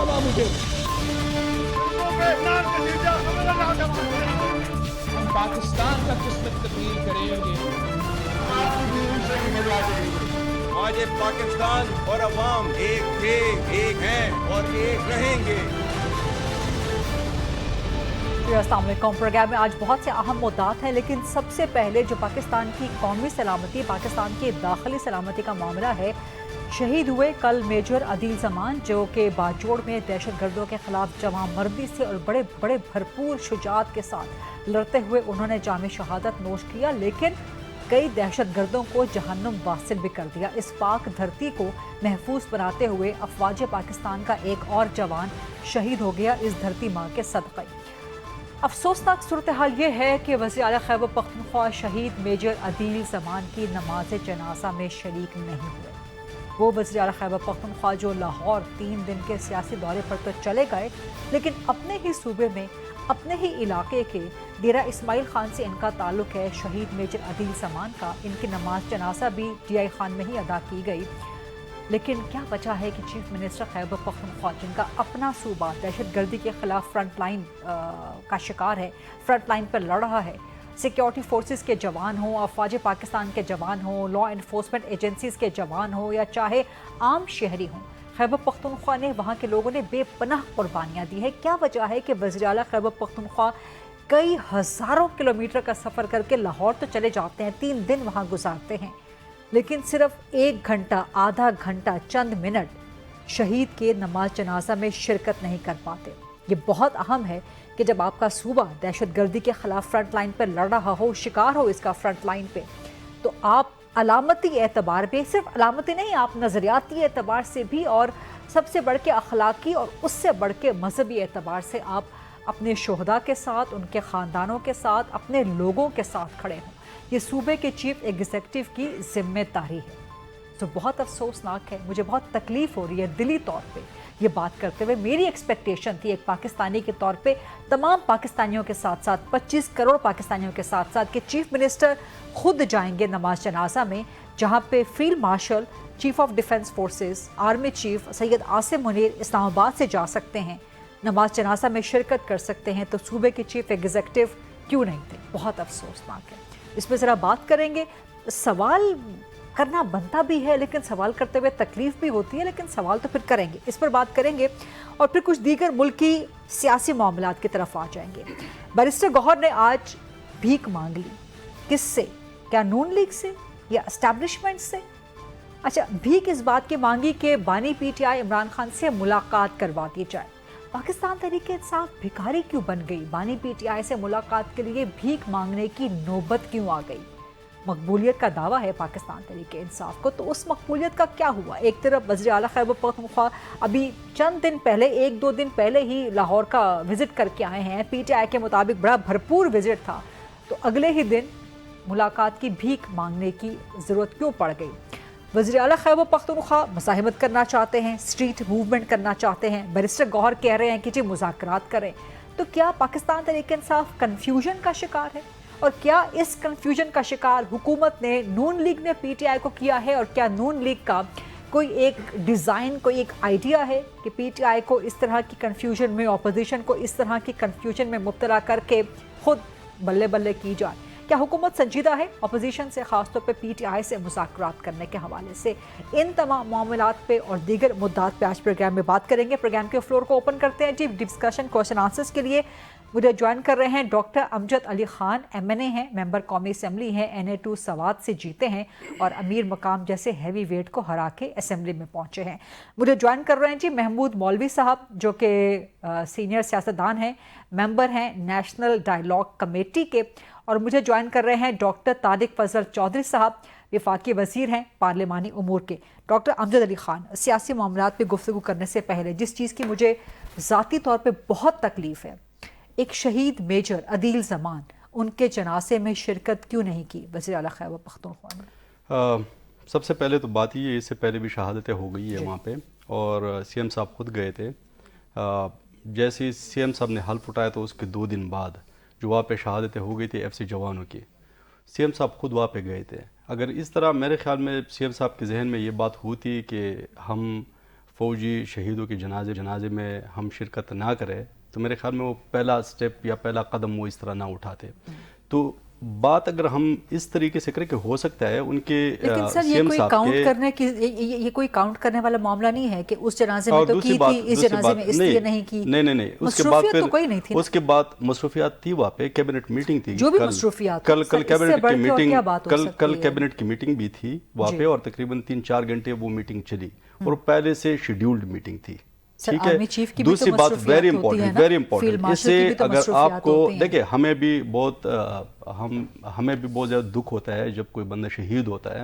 मामा मुझे। हम पाकिस्तान का किस्मत तब्दील करेंगे। आज ये पाकिस्तान और अवाम एक थे, एक हैं और एक रहेंगे। अस्सलाम वालेकुम। प्रोग्राम में आज बहुत से अहम मुद्दात हैं, लेकिन सबसे पहले जो पाकिस्तान की कौमी सलामती, पाकिस्तान की दाखिली सलामती का मामला है। शहीद हुए कल मेजर अदील जमान, जो कि बाजोड़ में दहशत गर्दों के खिलाफ जवां मर्दी से और बड़े बड़े भरपूर शुजात के साथ लड़ते हुए उन्होंने जाम शहादत नोश किया, लेकिन कई दहशत गर्दों को जहन्नुम वासिल भी कर दिया। इस पाक धरती को महफूज बनाते हुए अफवाज पाकिस्तान का एक और जवान शहीद हो गया इस धरती माँ के सदक़े। अफसोसनाक सूरत हाल ये है कि वज़ीर आला खैबर पख्तूनख्वा शहीद मेजर अदील जमान की नमाज जनाजा में शरीक नहीं हुए। वो वज़ीर आला खैबर पख्तूनख्वा जो लाहौर 3 दिन के सियासी दौरे पर तो चले गए, लेकिन अपने ही सूबे में, अपने ही इलाके के डेरा इस्माइल खान से इनका ताल्लुक़ है। शहीद मेजर अदील जमान का इनकी नमाज जनाजा भी DI खान में ही अदा की गई। लेकिन क्या बचा है कि चीफ मिनिस्टर खैबर पख्तूनख्वा, जिनका अपना सूबा दहशत गर्दी के खिलाफ फ्रंट लाइन का शिकार है, फ्रंट लाइन पर लड़ रहा है, सिक्योरिटी फोर्सेस के जवान हों, अफवाज पाकिस्तान के जवान हों, लॉ एनफोर्समेंट एजेंसीज़ के जवान हों या चाहे आम शहरी हों, खैबर पख्तूनख्वा ने, वहाँ के लोगों ने बेपनाह कुर्बानियाँ दी है। क्या वजह है कि वज़ीर आला खैबर पख्तूनख्वा कई हज़ारों किलोमीटर का सफ़र करके लाहौर तो चले जाते हैं, 3 दिन वहाँ गुजारते हैं, लेकिन सिर्फ 1 घंटा, आधा घंटा, चंद मिनट शहीद के नमाज जनाजा में शिरकत नहीं कर पाते। ये बहुत अहम है कि जब आपका सूबा दहशत गर्दी के खिलाफ फ्रंट लाइन पर लड़ रहा हो, शिकार हो इसका फ्रंट लाइन पे, तो आप अलामती एतबार पे, सिर्फ अलामती नहीं, आप नज़रियाती एतबार से भी और सबसे बढ़ के अखलाकी और उससे बढ़ के मजहबी एतबार से आप अपने शोहदा के साथ, उनके ख़ानदानों के साथ, अपने लोगों के साथ खड़े हों। ये सूबे के चीफ एग्जीक्यूटिव की जिम्मेदारी है। तो बहुत अफसोसनाक है, मुझे बहुत तकलीफ़ हो रही है दिली तौर पे ये बात करते हुए। मेरी एक्सपेक्टेशन थी एक पाकिस्तानी के तौर पे, तमाम पाकिस्तानियों के साथ साथ, 25 करोड़ पाकिस्तानियों के साथ साथ, कि चीफ मिनिस्टर खुद जाएंगे नमाज जनाजा में, जहाँ पे field marshal, chief of defence forces, army chief Syed Asim Munir Islamabad से जा सकते हैं, नमाज जनाजा में शिरकत कर सकते हैं, तो सूबे के चीफ एग्जीक्यूटिव क्यों नहीं थे? बहुत अफसोसनाक है। इस पर ज़रा बात करेंगे। सवाल करना बनता भी है, लेकिन सवाल करते हुए तकलीफ भी होती है, लेकिन सवाल तो फिर करेंगे, इस पर बात करेंगे और फिर कुछ दीगर मुल्की सियासी मामलात की तरफ आ जाएंगे। बैरिस्टर गौहर ने आज भीख मांग ली, किससे? क्या नून लीग से या एस्टैब्लिशमेंट से? अच्छा, भीख इस बात की मांगी कि बानी PTI इमरान खान से मुलाकात करवा दी जाए। पाकिस्तान तहरीक इंसाफ भिखारी क्यों बन गई? बानी PTI से मुलाकात के लिए भीख मांगने की नौबत क्यों आ गई? मकबूलियत का दावा है पाकिस्तान तहरीक इंसाफ को, तो उस मकबूलियत का क्या हुआ? एक तरफ वज़ीर आला खैबर पख्तूनख्वा अभी चंद दिन पहले, 1-2 दिन पहले ही लाहौर का विज़िट करके आए हैं, PTI के मुताबिक बड़ा भरपूर विज़िट था, तो अगले ही दिन मुलाकात की भीख मांगने की ज़रूरत क्यों पड़ गई? वज़ीर आला खैबर पख्तूनख्वा मुज़ाहिमत करना चाहते हैं, स्ट्रीट मूवमेंट करना चाहते हैं, बैरिस्टर गौहर कह रहे हैं कि जी मुज़ाकरात करें, तो क्या पाकिस्तान तहरीक इंसाफ कन्फ्यूजन का शिकार है? और क्या इस कन्फ्यूजन का शिकार हुकूमत ने, नून लीग ने PTI को किया है? और क्या नून लीग का कोई एक डिज़ाइन, कोई एक आइडिया है कि PTI को इस तरह की कन्फ्यूजन में, अपोजिशन को इस तरह की कन्फ्यूजन में मुब्तला करके खुद बल्ले बल्ले की जाए? क्या हुकूमत संजीदा है अपोजिशन से, ख़ासतौर पे PTI से मुज़ाकरात करने के हवाले से? इन तमाम मामलात पे और दीगर मुद्दात पे आज प्रोग्राम में बात करेंगे। प्रोग्राम के फ्लोर को ओपन करते हैं जी डिस्कशन, क्वेश्चन आंसर्स के लिए। मुझे ज्वाइन कर रहे हैं डॉक्टर अमजद अली खान, MNA हैं, मेंबर कौमी असम्बली हैं, NA2 सवात से जीते हैं और अमीर मकाम जैसे हैवी वेट को हरा के असम्बली में पहुंचे हैं। मुझे ज्वाइन कर रहे हैं जी महमूद मौलवी साहब, जो कि सीनियर सियासतदान हैं, मेंबर हैं नेशनल डायलॉग कमेटी के, और मुझे ज्वाइन कर रहे हैं डॉक्टर तारिक फजल चौधरी साहब, वफाकी वज़ीर हैं पार्लिमानी उमूर के। डॉक्टर अमजद अली खान, सियासी मामलात पे गुफ्तगू करने से पहले जिस चीज़ की मुझे ज़ाती तौर पे बहुत तकलीफ़ है, एक शहीद मेजर अदील जमान, उनके जनाजे में शिरकत क्यों नहीं की वज़ीर आला खैबर पख्तूनख्वा ने? सबसे पहले तो बात ये, इससे पहले भी शहादतें हो गई है वहाँ पे, और CM साहब खुद गए थे। जैसे ही CM साहब ने हल्फ उठाया तो उसके 2 दिन बाद जो वहाँ पे शहादतें हो गई थी FC जवानों की, CM साहब खुद वहाँ पे गए थे। अगर इस तरह मेरे ख्याल में CM साहब के जहन में ये बात होती कि हम فوجی شہیدوں کے جنازے میں ہم شرکت نہ کریں تو میرے خیال میں وہ پہلا سٹیپ یا پہلا قدم وہ اس طرح نہ اٹھاتے. تو بات اگر ہم اس طریقے سے کریں کہ ہو سکتا ہے ان کے لیکن سر یہ کوئی کاؤنٹ کرنے کی یہ کوئی کاؤنٹ کرنے والا معاملہ نہیں ہے کہ اس جنازے میں تو کی تھی, اس جنازے میں اس لیے نہیں کی. نہیں اس کے بعد پھر اس کے بعد مصروفیات تھی, وہاں پہ کیبنٹ میٹنگ تھی, جو بھی مصروفیات کل کیبنٹ کی میٹنگ بھی تھی وہاں پہ, اور تقریباً 3-4 گھنٹے وہ میٹنگ چلی اور پہلے سے شیڈیولڈ میٹنگ تھی. ٹھیک ہے, دوسری بات ویری امپورٹنٹ, اس سے اگر آپ کو دیکھیں ہمیں بھی بہت زیادہ دکھ ہوتا ہے جب کوئی بندہ شہید ہوتا ہے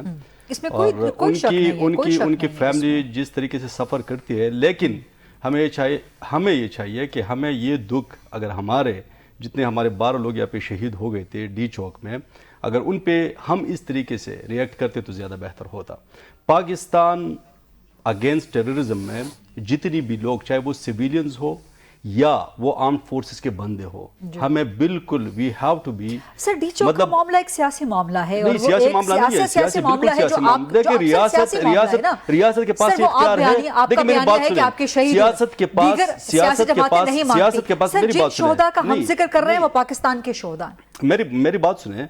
اور ان کی فیملی جس طریقے سے سفر کرتی ہے, لیکن ہمیں یہ چاہیے کہ ہمیں یہ دکھ اگر ہمارے جتنے ہمارے 12 لوگ یہاں پہ شہید ہو گئے تھے ڈی چوک میں, اگر ان پہ ہم اس طریقے سے ریئیکٹ کرتے تو زیادہ بہتر ہوتا. پاکستان اگینسٹ ٹیررزم میں جتنی بھی لوگ, چاہے وہ سویلینز ہو یا وہ آرمڈ فورسز کے بندے ہو, ہمیں بالکل we have to be. Sir D Chowk کا معاملہ ایک سیاسی معاملہ ہے, نہیں سیاسی معاملہ نہیں ہے, سیاسی بالکل سیاسی معاملہ. دیکھیں ریاست کے پاس اختیار ہے, دیکھیں میری بات سنیں, سیاست کے پاس میری بات شہداء کا ہم ذکر کر رہے ہیں, وہ پاکستان کے شہداء. میری بات سنیں,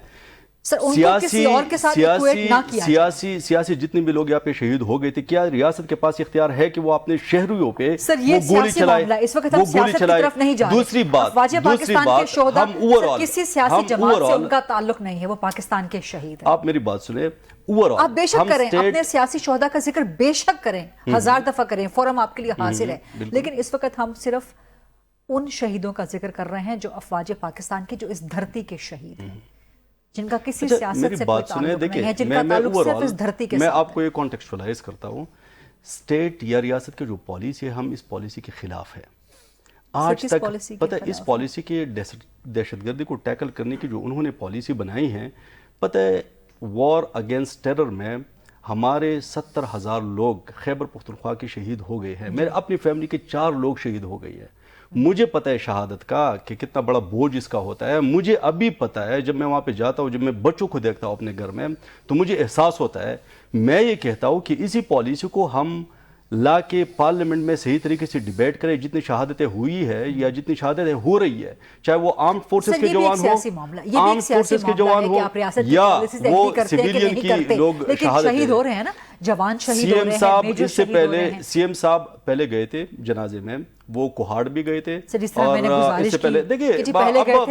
سیاسی جتنے بھی لوگ یہاں پہ شہید ہو گئے تھے, کیا ریاست کے پاس اختیار ہے کہ وہ اپنے شہریوں پہ وہ گولی چلائے؟ اس وقت ہم سیاست کی طرف نہیں جا رہے. دوسری بات ہم کسی سیاسی جماعت سے ان کا تعلق نہیں ہے, وہ پاکستان کے شہید ہیں. آپ میری بات سنیں, آپ بے شک کریں, اپنے سیاسی شہداء کا ذکر بے شک کریں, 1000 دفعہ کریں, فورم آپ کے لیے حاصل ہے, لیکن اس وقت ہم صرف ان شہیدوں کا ذکر کر رہے ہیں جو افواج پاکستان کے, جو اس دھرتی کے شہید ہیں, جن کا کسی سیاست سے کوئی تعلق نہیں ہے, جن کا تعلق صرف اس دھرتی کے ساتھ. میں آپ کو یہ کانٹیکسچوالائز کرتا ہوں, اسٹیٹ یا ریاست کے جو پالیسی ہے, ہم اس پالیسی کے خلاف ہے. آج تک پتہ ہے اس پالیسی کے دہشت گردی کو ٹیکل کرنے کی جو انہوں نے پالیسی بنائی ہے, پتہ ہے وار اگینسٹ ٹیرر میں ہمارے 70,000 لوگ خیبر پختونخوا کے شہید ہو گئے ہیں. میرے اپنی فیملی کے 4 لوگ شہید ہو گئی ہیں. مجھے پتہ ہے شہادت کا کہ کتنا بڑا بوجھ اس کا ہوتا ہے. مجھے ابھی پتہ ہے, جب میں وہاں پہ جاتا ہوں, جب میں بچوں کو دیکھتا ہوں اپنے گھر میں, تو مجھے احساس ہوتا ہے. میں یہ کہتا ہوں کہ اسی پالیسی کو ہم لا کے پارلیمنٹ میں صحیح طریقے سے ڈیبیٹ کریں. جتنی شہادتیں ہوئی ہے یا جتنی شہادتیں ہو رہی ہے, چاہے وہ آرمڈ فورسز کے جوان ہو, آرمڈ فورسز کے جوان ہو یا وہ سویلین کی لوگ شہید ہو رہے ہیں نا, جوان شہید ہو رہے ہیں, میجر شہید ہو رہے ہیں. سی ایم صاحب پہلے گئے تھے جنازے میں, وہ کوہاڑ بھی گئے تھے, اور اس سے پہلے دیکھیں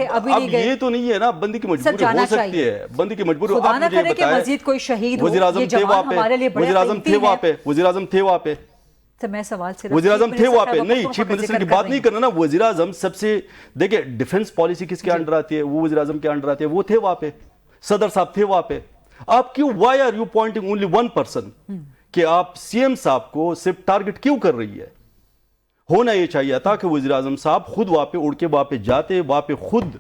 اب یہ تو نہیں ہے نا, بندی کی مجبوری ہو سکتی ہے, بندی کی مجبوری. خدا نہ کرے کہ مزید کوئی شہید ہو, یہ جوان ہمارے لیے بڑے قیمتی ہیں. وزیر اعظم تھے وہاں پہ, میں سوال صرف وزیر اعظم تھے وہاں پہ, نہیں چیف منسٹر کی بات نہیں کرنا نا. وزیر اعظم سب سے, دیکھیں ڈیفنس پالیسی کس کے انڈر آتی ہے, وہ وزیر اعظم کے انڈر آتی ہے, وہ تھے وہاں پہ, صدر صاحب تھے وہاں پہ. آپ کیوں, why are you pointing only one person, کہ آپ سی ایم صاحب کو صرف ٹارگٹ کیوں کر رہی ہے؟ ہونا یہ چاہیے تھا کہ وزیر اعظم صاحب خود وہاں پہ اڑ کے وہاں پہ جاتے, وہاں پہ خود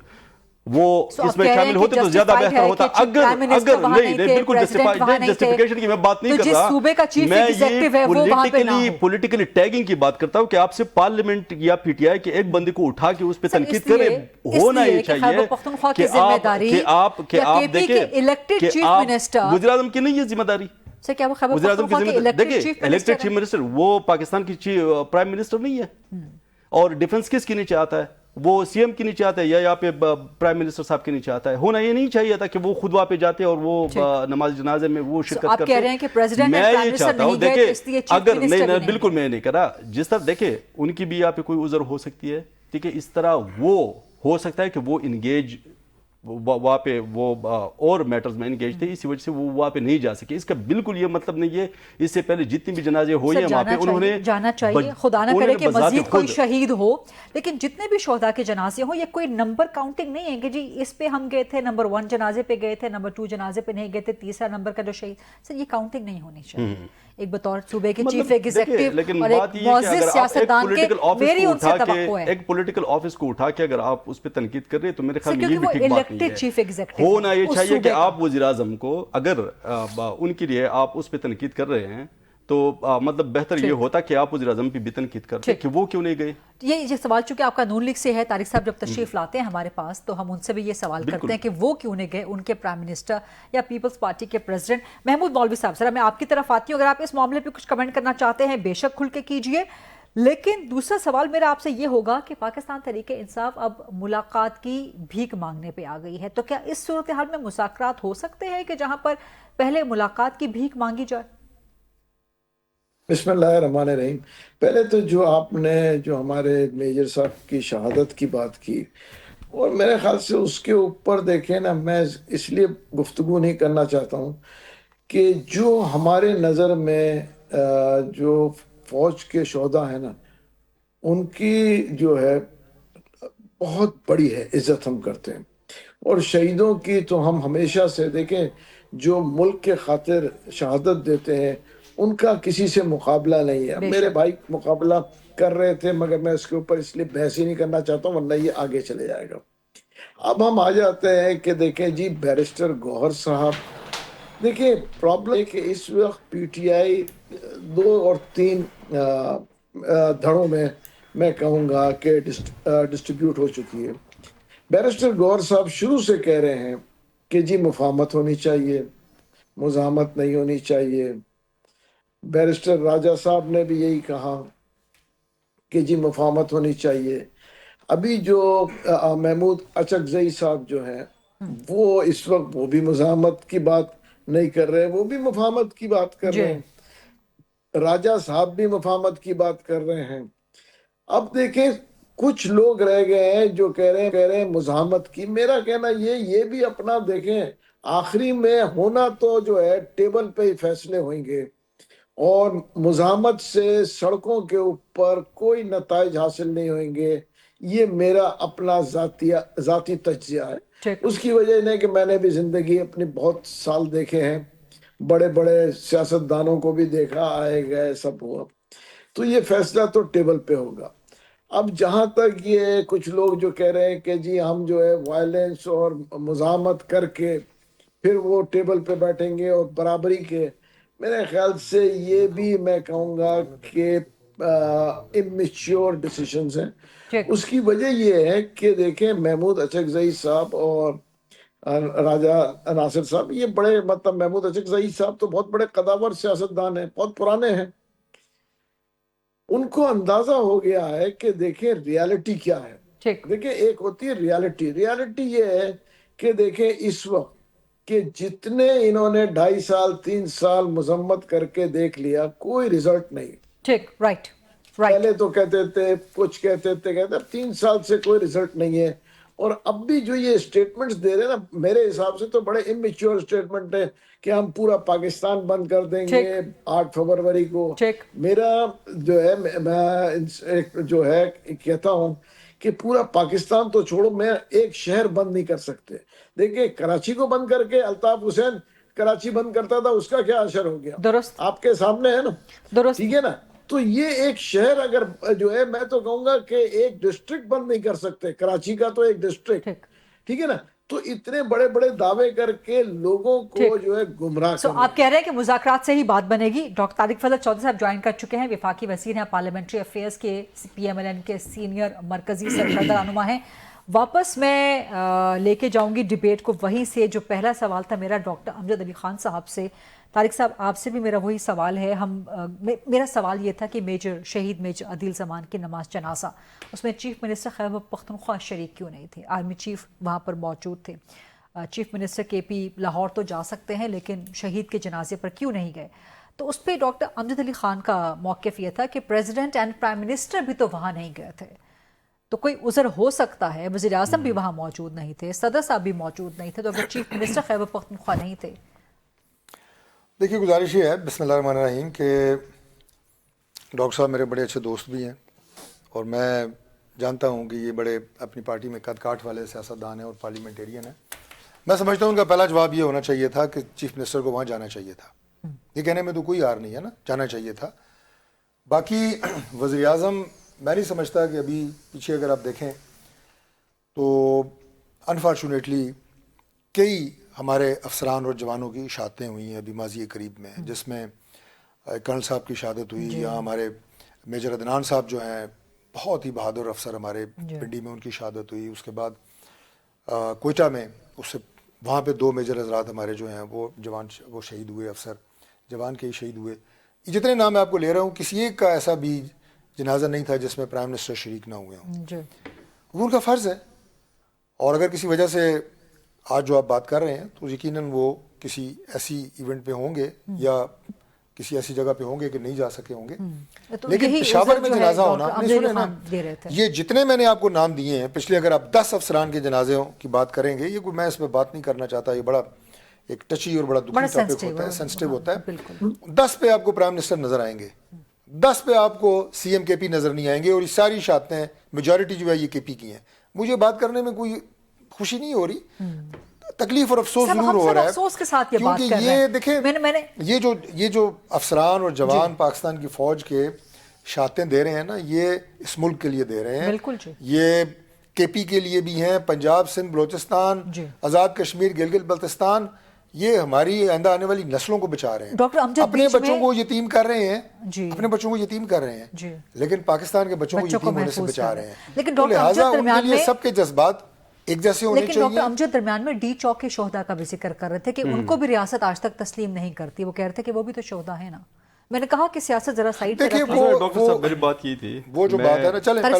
وہ اس میں شامل ہوتے تو زیادہ بہتر ہوتا. اگر نہیں بالکل جسٹیفیکیشن کی میں بات نہیں کر رہا, میں یہ پولیٹیکلی ٹیگنگ کی بات کرتا ہوں کہ آپ سے پارلیمنٹ یا پی ٹی آئی کے ایک بندے کو اٹھا کے اس پہ تنقید کرے. ہونا یہ چاہیے کہ آپ دیکھیں کہ وزیر اعظم کی نہیں یہ ذمہ داری, وزیر اعظم کی ذمہ داری. دیکھیں الیکٹڈ چیف منسٹر وہ پاکستان کی پرائم منسٹر نہیں ہے, اور ڈیفنس کس کے نیچے آتا ہے, وہ سی ایم کے نیچے آتا ہے یا یہاں پہ پرائم منسٹر صاحب کے نیچے آتا ہے. ہونا یہ نہیں چاہیے تھا کہ وہ خود وہاں پہ جاتے اور وہ نماز جنازے میں وہ شرکت کرتے. کہہ رہے ہیں کہ پریزیڈنٹ میں یہ چاہتا ہوں, دیکھیں اگر نہیں بالکل میں نہیں کر رہا, جس طرح دیکھیں ان کی بھی یہاں پہ کوئی عذر ہو سکتی ہے, ٹھیک ہے, اس طرح وہ ہو سکتا ہے کہ وہ انگیج وہاں پہ وہ اور میٹرز میں انگیج تھے, اسی وجہ سے وہ وہاں پہ نہیں جا سکے. اس کا بالکل یہ مطلب نہیں ہے. اس سے پہلے جتنی بھی جنازے ہوئی ہیں وہاں پہ انہوں نے جانا چاہیے, خدا نہ کرے کہ مزید کوئی شہید ہو, لیکن جتنے بھی شہداء کے جنازے ہوں, یہ کوئی نمبر کاؤنٹنگ نہیں ہے کہ جی اس پہ ہم گئے تھے, نمبر 1 جنازے پہ گئے تھے, نمبر 2 جنازے پہ نہیں گئے تھے, تیسرا نمبر کا جو شہید. سر یہ کاؤنٹنگ نہیں ہونی چاہیے. ایک بطور صوبے کے چیف ایگزیکٹو اور ایک معزز سیاستدان کے میری ان سے توقع ہے. ایک پولیٹیکل آفس کو اٹھا کے اگر آپ اس پہ تنقید کر رہے ہیں تو میرے خیال میں یہ بھی ٹھیک بات نہیں ہے. ہونا یہ چاہیے کہ آپ وزیر اعظم کو اگر ان کے لیے آپ اس پہ تنقید کر رہے ہیں تو مطلب بہتر یہ ہوتا کہ آپ وزیر اعظم پہ بھی تنقید کرتے کہ وہ کیوں نہیں گئے. یہ سوال چونکہ آپ کا نون لیگ سے ہے، طارق صاحب جب تشریف لاتے ہیں ہمارے پاس تو ہم ان سے بھی یہ سوال کرتے ہیں کہ وہ کیوں نہیں گئے، ان کے پرائم منسٹر یا پیپلز پارٹی کے پریزیڈنٹ. محمود مولوی صاحب ذرا میں آپ کی طرف آتی ہوں، اگر آپ اس معاملے پہ کچھ کمنٹ کرنا چاہتے ہیں بے شک کھل کے کیجئے. لیکن دوسرا سوال میرا آپ سے یہ ہوگا کہ پاکستان تحریک انصاف اب ملاقات کی بھیک مانگنے پہ آ گئی ہے، تو کیا اس صورتحال میں مذاکرات ہو سکتے ہیں کہ جہاں پر پہلے ملاقات کی بھیک مانگی جائے؟ بسم اللہ الرحمن الرحیم. پہلے تو جو آپ نے جو ہمارے میجر صاحب کی شہادت کی بات کی، اور میرے خیال سے اس کے اوپر دیکھیں نا، میں اس لیے گفتگو نہیں کرنا چاہتا ہوں کہ جو ہمارے نظر میں جو فوج کے شہداء ہیں نا، ان کی جو ہے بہت بڑی ہے عزت ہم کرتے ہیں، اور شہیدوں کی تو ہم ہمیشہ سے دیکھیں جو ملک کے خاطر شہادت دیتے ہیں ان کا کسی سے مقابلہ نہیں ہے. میرے بھائی مقابلہ کر رہے تھے مگر میں اس کے اوپر اس لیے بحث ہی نہیں کرنا چاہتا ہوں ورنہ یہ آگے چلے جائے گا. اب ہم آ جاتے ہیں کہ دیکھیں جی بیرسٹر گوہر صاحب، دیکھیں پرابلم ہے کہ اس وقت پی ٹی آئی 2 اور 3 دھڑوں میں کہوں گا کہ ڈسٹریبیوٹ ہو چکی ہے. بیرسٹر گوہر صاحب شروع سے کہہ رہے ہیں کہ جی مفاہمت ہونی چاہیے، مزاحمت نہیں ہونی چاہیے. بیرسٹر راجہ صاحب نے بھی یہی کہا کہ جی مفاہمت ہونی چاہیے. ابھی جو محمود اچکزئی صاحب جو ہیں وہ اس وقت وہ بھی مزاحمت کی بات نہیں کر رہے، وہ بھی مفاہمت کی بات کر رہے ہیں. راجہ صاحب بھی مفاہمت کی بات کر رہے ہیں. اب دیکھیں کچھ لوگ رہ گئے ہیں جو کہہ رہے ہیں مزاحمت کی. میرا کہنا یہ بھی اپنا دیکھیں، آخری میں ہونا تو جو ہے ٹیبل پہ ہی فیصلے ہوئیں گے، اور مزاحمت سے سڑکوں کے اوپر کوئی نتائج حاصل نہیں ہوئیں گے. یہ میرا اپنا ذاتی تجزیہ ہے. اس کی وجہ نہیں کہ میں نے بھی زندگی اپنی بہت سال دیکھے ہیں، بڑے بڑے سیاستدانوں کو بھی دیکھا، آئے گئے سب ہوا، تو یہ فیصلہ تو ٹیبل پہ ہوگا. اب جہاں تک یہ کچھ لوگ جو کہہ رہے ہیں کہ جی ہم جو ہے وائلنس اور مزاحمت کر کے پھر وہ ٹیبل پہ بیٹھیں گے اور برابری کے، میرے خیال سے یہ بھی میں کہوں گا کہ اممیچیور ڈیسیشنز ہیں. اس کی وجہ یہ ہے کہ دیکھیں محمود اچکزئی صاحب اور راجہ ناصر صاحب یہ بڑے مطلب محمود اچکزئی صاحب تو بہت بڑے قداور سیاستدان ہیں، بہت پرانے ہیں. ان کو اندازہ ہو گیا ہے کہ دیکھیں ریالٹی کیا ہے. دیکھیں ایک ہوتی ہے ریالٹی یہ ہے کہ دیکھیں اس وقت کہ جتنے انہوں نے 2.5 سال 3 سال مذمت کر کے دیکھ لیا، کوئی رزلٹ نہیں. ٹھیک، رائٹ. پہلے تو کہتے تھے کچھ کہتے تھے 3 سال سے کوئی رزلٹ نہیں ہے. اور اب بھی جو یہ سٹیٹمنٹس دے رہے ہیں نا، میرے حساب سے تو بڑے اممیچور سٹیٹمنٹ ہیں کہ ہم پورا پاکستان بند کر دیں گے 8 فروری کو. میرا جو ہے میں جو ہے کہتا ہوں کہ پورا پاکستان تو چھوڑو، میں ایک شہر بند نہیں کر سکتے. دیکھیں کراچی کو بند کر کے الطاف حسین کراچی بند کرتا تھا، اس کا کیا اثر ہو گیا؟ درست آپ کے سامنے ہے نا. درست، ٹھیک ہے نا. تو یہ ایک شہر اگر جو ہے میں تو کہوں گا کہ ایک ڈسٹرکٹ بند نہیں کر سکتے، کراچی کا تو ایک ڈسٹرکٹ، ٹھیک ہے نا. تو اتنے بڑے بڑے دعوے کر کے لوگوں کو جو ہے گمراہ کرنا. آپ کہہ رہے ہیں کہ مذاکرات سے ہی بات بنے گی. ڈاکٹر طارق فضل چودھری صاحب جوائن کر چکے ہیں، وفاقی وزیر ہیں، پارلیمنٹری افیئرز کے پی ایم ایل این کے سینئر مرکزی سرکردہ رہنما ہیں. واپس میں لے کے جاؤں گی ڈیبیٹ کو وہیں سے. جو پہلا سوال تھا میرا ڈاکٹر امجد علی خان صاحب سے، طارق صاحب آپ سے بھی میرا وہی سوال ہے. میرا سوال یہ تھا کہ شہید میجر عدیل زمان کی نماز جنازہ، اس میں چیف منسٹر خیبر پختونخوا شریک کیوں نہیں تھے؟ آرمی چیف وہاں پر موجود تھے. چیف منسٹر کے پی لاہور تو جا سکتے ہیں لیکن شہید کے جنازے پر کیوں نہیں گئے؟ تو اس پہ ڈاکٹر امجد علی خان کا موقف یہ تھا کہ پریزیڈنٹ اینڈ پرائم منسٹر بھی تو وہاں نہیں گئے تھے، تو کوئی عذر ہو سکتا ہے. وزیر اعظم بھی وہاں موجود نہیں تھے، صدر صاحب بھی موجود نہیں تھے، تو اگر چیف منسٹر خیبر پختونخوا نہیں تھے. دیکھیے گزارش یہ ہے بسم اللہ الرحمن الرحیم کہ ڈاکٹر صاحب میرے بڑے اچھے دوست بھی ہیں، اور میں جانتا ہوں کہ یہ بڑے اپنی پارٹی میں قد کاٹ والے سیاستدان ہیں اور پارلیمنٹیرین ہیں. میں سمجھتا ہوں ان کا پہلا جواب یہ ہونا چاہیے تھا کہ چیف منسٹر کو وہاں جانا چاہیے تھا. یہ کہنے میں تو کوئی یار نہیں ہے نا، جانا چاہیے تھا. باقی وزیر اعظم میں نہیں سمجھتا کہ ابھی پیچھے اگر آپ دیکھیں تو انفارچونیٹلی کئی ہمارے افسران اور جوانوں کی شہادتیں ہوئی ہیں ابھی ماضی قریب میں، جس میں کرنل صاحب کی شہادت ہوئی، یہاں ہمارے میجر عدنان صاحب جو ہیں بہت ہی بہادر افسر ہمارے پنڈی میں، ان کی شہادت ہوئی. اس کے بعد کوئٹہ میں اس سے وہاں پہ 2 میجر حضرات ہمارے جو ہیں وہ جوان وہ شہید ہوئے، افسر جوان کے ہی شہید ہوئے. یہ جتنے نام میں آپ کو لے رہا ہوں کسی ایک کا ایسا بھی جنازہ نہیں تھا جس میں پرائم منسٹر شریک نہ ہوئے ہوں. وہ ان کا فرض ہے، اور اگر کسی وجہ سے آج جو آپ بات کر رہے ہیں تو یقیناً وہ کسی ایسی ایونٹ پہ ہوں گے یا کسی ایسی جگہ پہ ہوں گے کہ نہیں جا سکے ہوں گے. لیکن پشاور میں جنازہ ہونا، سنے نا، یہ جتنے میں نے آپ کو نام دیے ہیں پچھلے، اگر آپ 10 افسران کے جنازوں کی بات کریں گے، یہ کوئی میں اس پہ بات نہیں کرنا چاہتا، یہ بڑا ایک ٹچی اور بڑا دکھی ٹاپک ہوتا ہے، سینسٹیو ہوتا ہے. 10 پہ آپ کو پرائم منسٹر نظر آئیں گے، 10 پہ آپ کو سی ایم کے پی نظر نہیں آئیں گے، اور یہ ساری شہادتیں میجورٹی جو ہے یہ کے پی کی ہیں. مجھے بات کرنے میں کوئی خوشی نہیں ہو رہی، تکلیف اور افسوس ضرور ہو رہا ہے، افسوس کے ساتھ یہ بات کیونکہ کر رہے یہ ہیں. دیکھیں یہ جو افسران اور جوان پاکستان کی فوج کے شہادتیں دے رہے ہیں نا، یہ اس ملک کے لیے دے رہے ہیں. بالکل جی. یہ کے پی کے لیے بھی ہیں، پنجاب، سندھ، بلوچستان، آزاد کشمیر، گلگت بلتستان، یہ ہماری آئندہ آنے والی نسلوں کو بچا رہے ہیں. اپنے بچوں کو یتیم کر رہے ہیں، اپنے بچوں کو یتیم کر رہے ہیں، لیکن پاکستان کے بچوں کو یتیم ہونے سے بچا رہے ہیں. لیکن لہٰذا ان کے لیے سب کے جذبات ایک جیسے ہونے چاہیے. لیکن ڈاکٹر امجد درمیان میں ڈی چوک کے شہداء کا بھی ذکر کر رہے تھے کہ ان کو بھی ریاست آج تک تسلیم نہیں کرتی. وہ کہہ رہے تھے کہ وہ بھی تو شہداء ہیں نا. میں نے کہا کہ سیاست ذرا سائیڈ پہ رکھیں. ڈاکٹر صاحب میری بات یہ تھی، وہ جو بات ہے نا، چلیں پہلے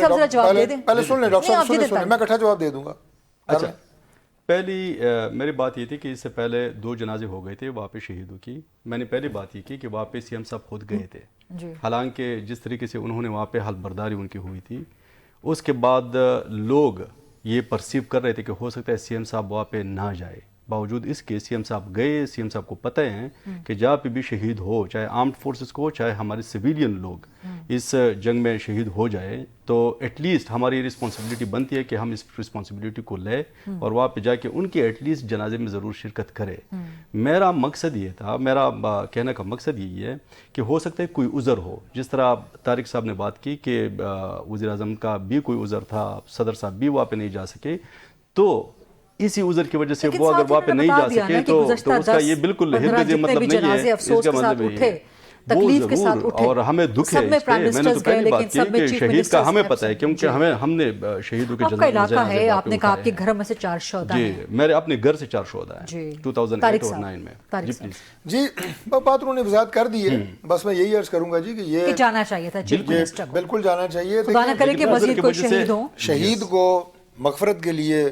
سن لیں ڈاکٹر صاحب، سنیں میں اکٹھا جواب دے دوں گا. اچھا، پہلی میری بات یہ تھی کہ اس سے پہلے 2 جنازے ہو گئے تھے وہاں پہ شہیدوں کی. میں نے پہلی بات یہ کی کہ وہاں پہ سی ایم صاحب خود گئے تھے، حالانکہ جس طریقے سے انہوں نے وہاں پہ حلف برداری ان کی ہوئی تھی، اس کے بعد لوگ یہ پرسیو کر رہے تھے کہ ہو سکتا ہے سی ایم صاحب وہاں پہ نہ جائے. باوجود اس کے سی ایم صاحب گئے. سی ایم صاحب کو پتہ ہے کہ جہاں پہ بھی شہید ہو، چاہے آرمڈ فورسز کو، چاہے ہمارے سویلین لوگ اس جنگ میں شہید ہو جائے، تو ایٹ لیسٹ ہماری رسپانسبلٹی بنتی ہے کہ ہم اس رسپانسبلٹی کو لیں اور وہاں پہ جا کے ان کے ایٹ لیسٹ جنازے میں ضرور شرکت کرے. میرا مقصد یہ تھا، میرا کہنے کا مقصد یہی ہے کہ ہو سکتا ہے کوئی عذر ہو، جس طرح طارق صاحب نے بات کی کہ وزیر اعظم کا بھی کوئی عذر تھا، صدر صاحب بھی وہاں پہ نہیں جا سکے، تو اسی عذر کی وجہ سے وہ اگر وہاں پہ نہیں جا سکے تو اس کا یہ بالکل ہرگز مطلب نہیں ہے. اس کا مطلب یہ ہے وہ ضرور، اور ہمیں دکھ ہے اس پہ. میں نے تو پہلی بات کی کہ شہید کا ہمیں پتہ ہے، کیونکہ ہم نے شہیدوں کے علاقہ ہے. آپ نے کہا آپ کے گھر میں سے 4 شہداء ہیں. جی، میرے اپنے گھر سے 4 شہداء ہیں 2008 اور 9 میں. جی پلیز. جی بات انہوں نے وضاحت کر دی ہے، بس میں یہی عرض کروں گا جی کہ یہ جانا چاہیے تھا چیف منسٹر کو، بالکل جانا چاہیے. خدا نہ کرے کہ مزید کوئی شہید ہوں. شہید کو مغفرت کے لیے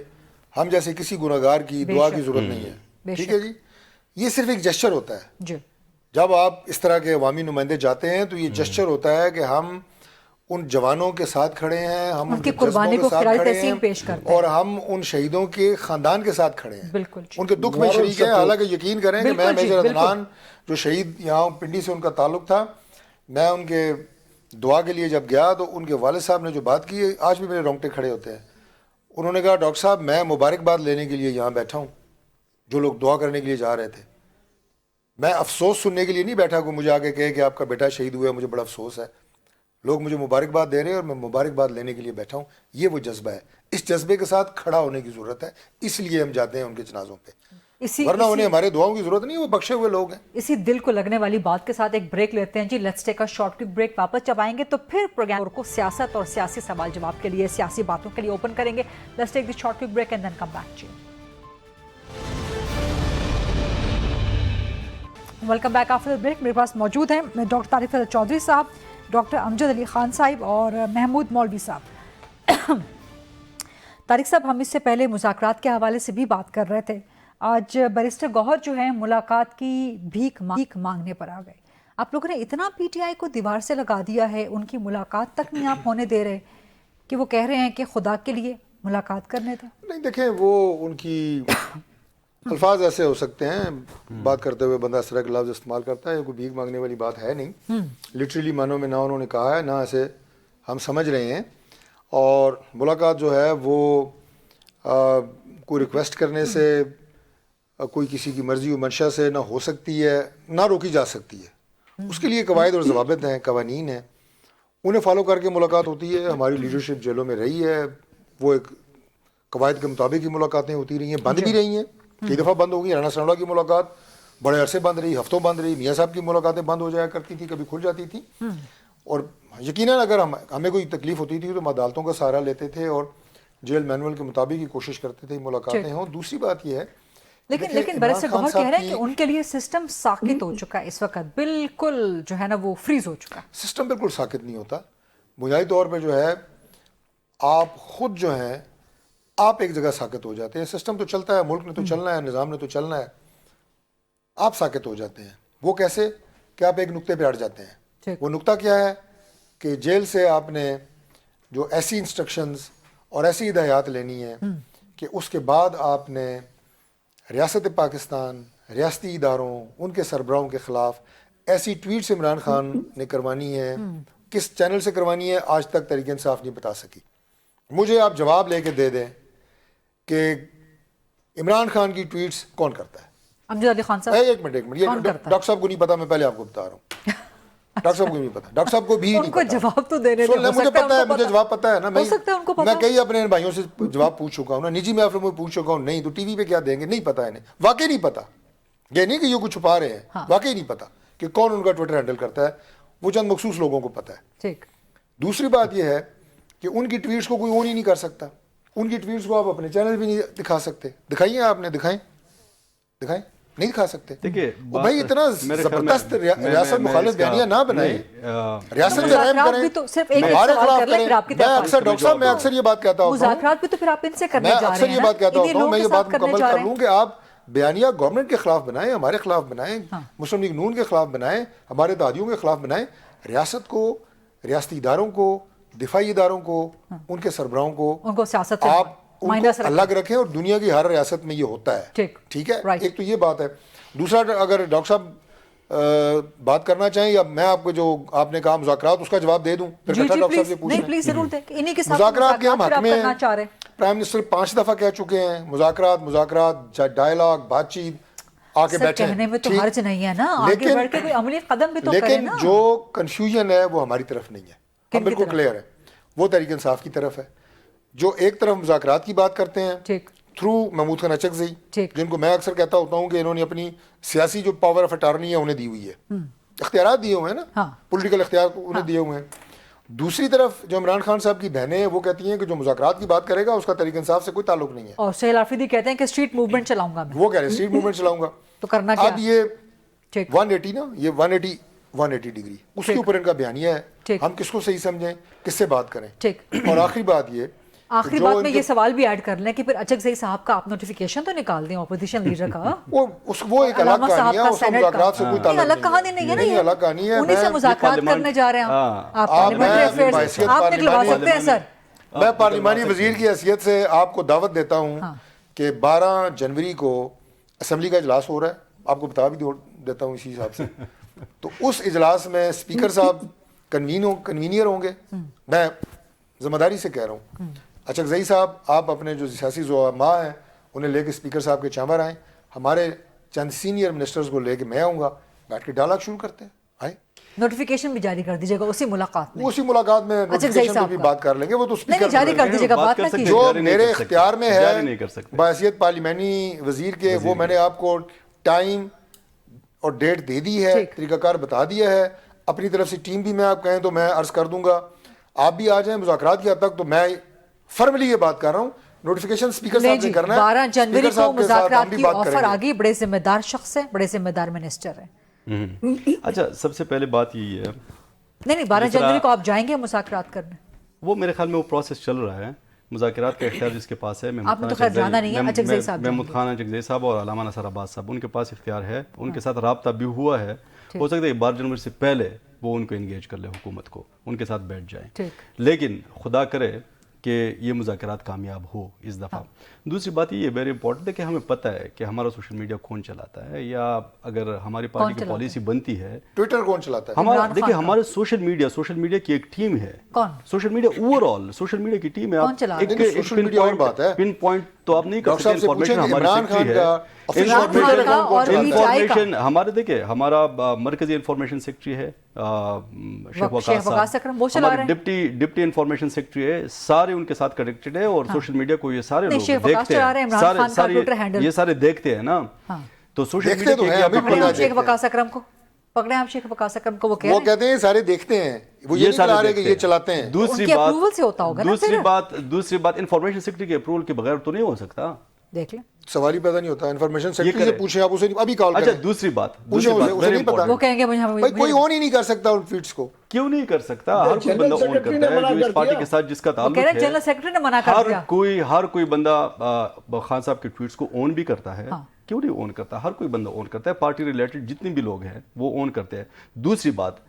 ہم جیسے کسی گناہگار کی دعا کی ضرورت نہیں ہے. ٹھیک ہے جی، یہ صرف ایک جسچر ہوتا ہے. جب آپ اس طرح کے عوامی نمائندے جاتے ہیں تو یہ جسچر ہوتا ہے کہ ہم ان جوانوں کے ساتھ کھڑے ہیں، ہم ان کی قربانی کو خراج تحسین پیش کرتے ہیں، اور ہم ان شہیدوں کے خاندان کے ساتھ کھڑے ہیں، ان کے دکھ میں شریک ہیں. حالانکہ یقین کریں کہ میں میجر عدنان جو شہید یہاں پنڈی سے ان کا تعلق تھا، میں ان کے دعا کے لیے جب گیا تو ان کے والد صاحب نے جو بات کی، آج بھی میرے رونگٹے کھڑے ہوتے ہیں. انہوں نے کہا ڈاکٹر صاحب میں مبارکباد لینے کے لیے یہاں بیٹھا ہوں، جو لوگ دعا کرنے کے لیے جا رہے تھے. میں افسوس سننے کے لیے نہیں بیٹھا کہ مجھے آگے کہے کہ آپ کا بیٹا شہید ہوا ہے، مجھے بڑا افسوس ہے. لوگ مجھے مبارکباد دے رہے ہیں اور میں مبارکباد لینے کے لیے بیٹھا ہوں. یہ وہ جذبہ ہے، اس جذبے کے ساتھ کھڑا ہونے کی ضرورت ہے. اس لیے ہم جاتے ہیں ان کے جنازوں پہ، ورنہ انہیں ہمارے دعاؤں کی ضرورت نہیں، وہ بخشے ہوئے لوگ ہیں. اسی دل کو لگنے والی بات کے ساتھ ایک بریک لیتے ہیں جی. Let's take a short quick break. واپس جب آئیں گے تو پھر پروگرام کو سیاست اور سیاسی سوال جواب کے لیے، سیاسی باتوں کے لیے اوپن کریں گے. Let's take the short quick break and then come back جی. Welcome back after break. میرے پاس موجود ہیں ڈاکٹر طارق فضل چودھری صاحب، ڈاکٹر امجد علی خان صاحب اور محمود مولوی صاحب. طارق صاحب، ہم اس سے پہلے مذاکرات کے حوالے سے بھی بات کر رہے تھے. آج بیرسٹر گوہر جو ہیں ملاقات کی بھیک مانگنے پر آ گئے. آپ لوگوں نے اتنا پی ٹی آئی کو دیوار سے لگا دیا ہے، ان کی ملاقات تک نہیں آپ ہونے دے رہے کہ وہ کہہ رہے ہیں کہ خدا کے لیے ملاقات کرنے تھے. نہیں دیکھیں، وہ ان کی الفاظ ایسے ہو سکتے ہیں، بات کرتے ہوئے بندہ اس طرح کے لفظ استعمال کرتا ہے، کوئی بھیک مانگنے والی بات ہے نہیں. لٹرلی معنوں میں نہ انہوں نے کہا ہے، نہ ایسے ہم سمجھ رہے ہیں. اور ملاقات جو ہے وہ کوئی ریکویسٹ کرنے سے، کوئی کسی کی مرضی و منشا سے نہ ہو سکتی ہے، نہ روکی جا سکتی ہے. اس کے لیے قواعد اور ضوابط ہیں، قوانین ہیں، انہیں فالو کر کے ملاقات ہوتی ہے. ہماری لیڈرشپ جیلوں میں رہی ہے، وہ ایک قواعد کے مطابق ہی ملاقاتیں ہوتی رہی ہیں، بند بھی رہی ہیں، کئی دفعہ بند ہو گئی. رانا ثناء اللہ کی ملاقات बड़े अरसे बंद रही, हफ्तों बंद रही, मियाँ साहब की मुलाकातें बंद हो जाया करती थी, कभी खुल जाती थी। और यकीनन अगर हमें कोई तकलीफ होती थी तो हम अदालतों का सहारा लेते थे और जेल मैनुअल के मुताबिक ही कोशिश करते थे मुलाकातें हों। दूसरी बात यह है लेकिन बैरिस्टर गौहर कह रहे हैं कि उनके लिए सिस्टम साकित हो चुका है इस वक्त, बिल्कुल जो है ना वो फ्रीज हो चुका है। सिस्टम बिल्कुल साकित नहीं होता। बुनियादी तौर पे जो है आप खुद जो हैं आप एक जगह साकित हो जाते हैं। सिस्टम तो चलता है, मुल्क ने तो चलना है, निज़ाम ने तो चलना है, आप साकित हो जाते हैं। वो कैसे कि आप एक नुक्ते पे अड़ जाते हैं। वो नुक्ता क्या है कि जेल से आपने जो ऐसी इंस्ट्रक्शंस और ऐसी हिदायत लेनी है कि उसके बाद आपने रियासत पाकिस्तान, रियासती इदारों, उनके सरबराहों के ख़िलाफ़ ऐसी ट्वीट्स इमरान खान ने करवानी है, किस चैनल से करवानी है आज तक तहरीक इंसाफ नहीं बता सकी। मुझे आप जवाब लेके दे दें कि इमरान खान की ट्वीट्स कौन करता है। अमजद अली खान साहब, एक मिनट ये डॉक्टर साहब को नहीं पता, मैं पहले आपको बता रहा हूँ। डॉक्टर साहब को नहीं पता, डॉक्टर साहब को भी नहीं पता। जवाब तो देने दो। मुझे पता है, मुझे जवाब पता है ना। मैं कई अपने भाइयों से जवाब पूछ चुका हूँ ना, निजी महफिलों में पूछ चुका हूँ। नहीं तो टीवी पे क्या देंगे, नहीं पता है इन्हें, वाकई नहीं पता। ये नहीं कि ये कुछ छुपा रहे हैं, वाकई नहीं पता कि कौन उनका ट्विटर हैंडल करता है। वो चंद मखसूस लोगों को पता है। ठीक। दूसरी बात यह है कि उनकी ट्वीट्स को कोई ऑन ही नहीं कर सकता। उनकी ट्वीट्स को आप अपने चैनल भी नहीं दिखा सकते। दिखाइए, आपने दिखाएं, नहीं दिखा सकते। देखिए भाई इतना जबरदस्त रियासत मुखालिफ बयानिया ना बनाए, रियासत में रहम करें, तो सिर्फ एक हमारे खिलाफ करें। मैं अक्सर डॉक्टर साहब, मैं अक्सर ये बात कहता हूँ, मुज़ाकरात भी तो फिर आप इनसे करने जा रहे हैं। मैं अक्सर ये बात कहता हूँ, मैं ये बात मुकम्मल कर लूँ कि आप बयानिया गवर्नमेंट के खिलाफ बनाएं, हमारे खिलाफ बनाएं, मुस्लिम लीग नून के खिलाफ बनाएं, हमारे दादियों के खिलाफ बनाएं। रियासत को, रियासती इदारों को, दिफाई इदारों को, उनके सरबराहों को, उनको सियासत आप उनको अलग रखें। और दुनिया की हर रियासत में ये होता है। ठीक है, एक तो ये बात है। दूसरा, अगर डॉक्टर साहब बात करना चाहें या मैं आपको जो आपने कहा मुज़ाकरात, उसका जवाब दे दूं, फिर डॉक्टर साहब से पूछें। मुज़ाकरात के हम हक में हैं। प्राइम मिनिस्टर 5 दफा कह चुके हैं मुज़ाकरात, डायलॉग, बातचीत, आके बैठे। कहने में तो हर्ज नहीं है ना, आगे बढ़ के कोई अमली कदम भी तो करें ना। लेकिन जो कंफ्यूजन है वो हमारी तरफ नहीं है, हम बिल्कुल क्लियर है, वो तहरीक इंसाफ की तरफ है। जो एक तरफ मुज़ाकरात की बात करते हैं थ्रू महमूद खान अचकज़ई, जिनको मैं अक्सर कहता होता हूँ कि इन्होंने अपनी सियासी जो पावर ऑफ अटॉर्नी है उन्हें दी हुई है, इख्तियारात दिए हुए हैं ना, पॉलिटिकल इख्तियार उन्हें दिए हुए हैं। दूसरी तरफ जो इमरान खान साहब की बहनें हैं वो कहती हैं कि जो मुज़ाकरात की बात करेगा उसका तहरीक इंसाफ से कोई ताल्लुक नहीं है। और सुहेल आफरीदी कहते हैं कि स्ट्रीट मूवमेंट चलाऊंगा मैं। वो कह रहे हैं स्ट्रीट मूवमेंट चलाऊंगा। तो करना क्या? अब ये 180 ना, ये 180 डिग्री उसके ऊपर इनका बयानिया है। हम किसको सही समझें, किससे बात करें। और आखिरी बात में ये सवाल भी ऐड कर लें कि फिर अचकज़ई साहब का आप नोटिफिकेशन तो निकाल दें अपोजिशन लीडर का। वो एक अलग कहानी है, उसका मुज़ाकरात से कोई ताल्लुक नहीं। अलग कहानी नहीं है ना, ये अलग कहानी है। उन्हीं से मुज़ाकरात करने जा रहे हैं आप पार्लियामेंट्री अफेयर्स आप निकलवा सकते हैं सर। मैं पार्लिमानी वजीर की हैसियत से आपको दावत देता हूँ कि 12 जनवरी को असम्बली का इजलास हो रहा है, आपको बता भी देता हूँ इसी हिसाब से। तो उस इजलास में स्पीकर साहब कन्वीनियर होंगे। मैं जिम्मेदारी से कह रहा हूँ, अचकज़ई साहब आप अपने जो सियासी ज़ुआमा हैं उन्हें लेके स्पीकर साहब के चैम्बर आएँ, हमारे चंद सीनियर मिनिस्टर्स को लेके मैं आऊँगा, बैठ के डायलॉग शुरू करते हैं। आए नोटिफिकेशन भी जारी कर दीजिएगा उसी मुलाकात में नोटिफिकेशन पे भी बात कर लेंगे। वो तो स्पीकर जारी कर दीजिएगा, बात ना कीजिए। जो मेरे इख्तियार में है बहैसियत पार्लिमानी वजीर के, वो मैंने आपको टाइम और डेट दे दी है, तरीकाकार बता दिया है। अपनी तरफ से टीम भी मैं आप कहें तो मैं अर्ज कर दूंगा, आप भी आ जाएं मुज़ाकरात की हद तक। तो मैं फॉर्मली ये बात कर रहा हूँ, नोटिफिकेशन स्पीकर साहब ने करना है। 12 जनवरी को मुज़ाकरात की ऑफर आ गई, बड़े जिम्मेदार शख्स है, बड़े जिम्मेदार मिनिस्टर है। अच्छा, सबसे पहले बात यही है, नहीं 12 जनवरी को आप जाएंगे मुज़ाकरात करने? वो मेरे ख्याल में वो प्रोसेस चल रहा है। मुज़ाकरात का इख्तियार जिसके पास है, आपने तो खैर जाना नहीं है, महमूद खान अचकज़ई साहब और अलामा नसर अब्बास साहब, उनके पास इख्तियार है, उनके साथ रब्ता भी हुआ है। हो सकता है 12 जनवरी से पहले वो उनको इंगेज कर ले, हुकूमत को, उनके साथ बैठ जाएं। लेकिन खुदा करे कि ये मुज़ाकरात कामयाब हो इस दफ़ा। दूसरी बात ये वेरी इंपॉर्टेंट है कि हमें पता है कि हमारा सोशल मीडिया कौन चलाता है, या अगर हमारी पार्टी की पॉलिसी बनती है, ट्विटर कौन चलाता है। हमारा देखिए, हमारे सोशल मीडिया की एक टीम है। कौन? Social media overall social media की टीम है। कौन चला रहा है? सोशल मीडिया और बात है, पिन पॉइंट तो आप नहीं कर सकते। इन्फॉर्मेशन हमारे देखिए, हमारा मरकजी इन्फॉर्मेशन सेक्रेटरी है शेख वकास अकरम, वो चला रहे हैं। डिप्टी इन्फॉर्मेशन सेक्रेटरी है, सारे उनके साथ कनेक्टेड है। और सोशल मीडिया को ये सारे लोग देखते हैं, ये सारे देखते हैं ना। तो सोशल देखते मीडिया तो की हैं, एक अभी आप पकड़े पता आप शेख देखते हैं। वकास अकरम को, पकड़े आप शेख वकास अकरम को, वो कह वो रहे हैं कहते हैं सारे देखते हैं, वो ये नहीं सारे कह रहे कि देखते ये हैं। चलाते हैं। दूसरी उनके बात, approval से होता होगा ना फिर? दूसरी बात इंफॉर्मेशन सेक्रेटरी के अप्रूवल के बगैर तो नहीं हो सकता। देख लें, सवाल ही पैदा नहीं होता। इन्फॉर्मेशन सेक्रेटरी से करें। पूछें, आप उसे अभी कॉल अच्छा करें, दूसरी बात पूछे उसे नहीं पता। वो कहेंगे मुझे भाई कोई ऑन ही नहीं कर सकता उन फीड्स को। क्यों नहीं कर सकता? हर कोई जनरल बंदा ऑन सेक्रेटरी करता ने है मना जो इस कर पार्टी दिया। के साथ जिसका वो ताल्लुक कह रहे हैं है। जनरल सेक्रेटरी ने मना कर दिया। हर कोई बंदा खान साहब के ट्वीट्स को ऑन भी करता है। हाँ। क्यों नहीं ऑन करता? हर कोई बंदा ऑन करता है। पार्टी रिलेटेड जितने भी लोग हैं वो ऑन करते हैं। दूसरी बात,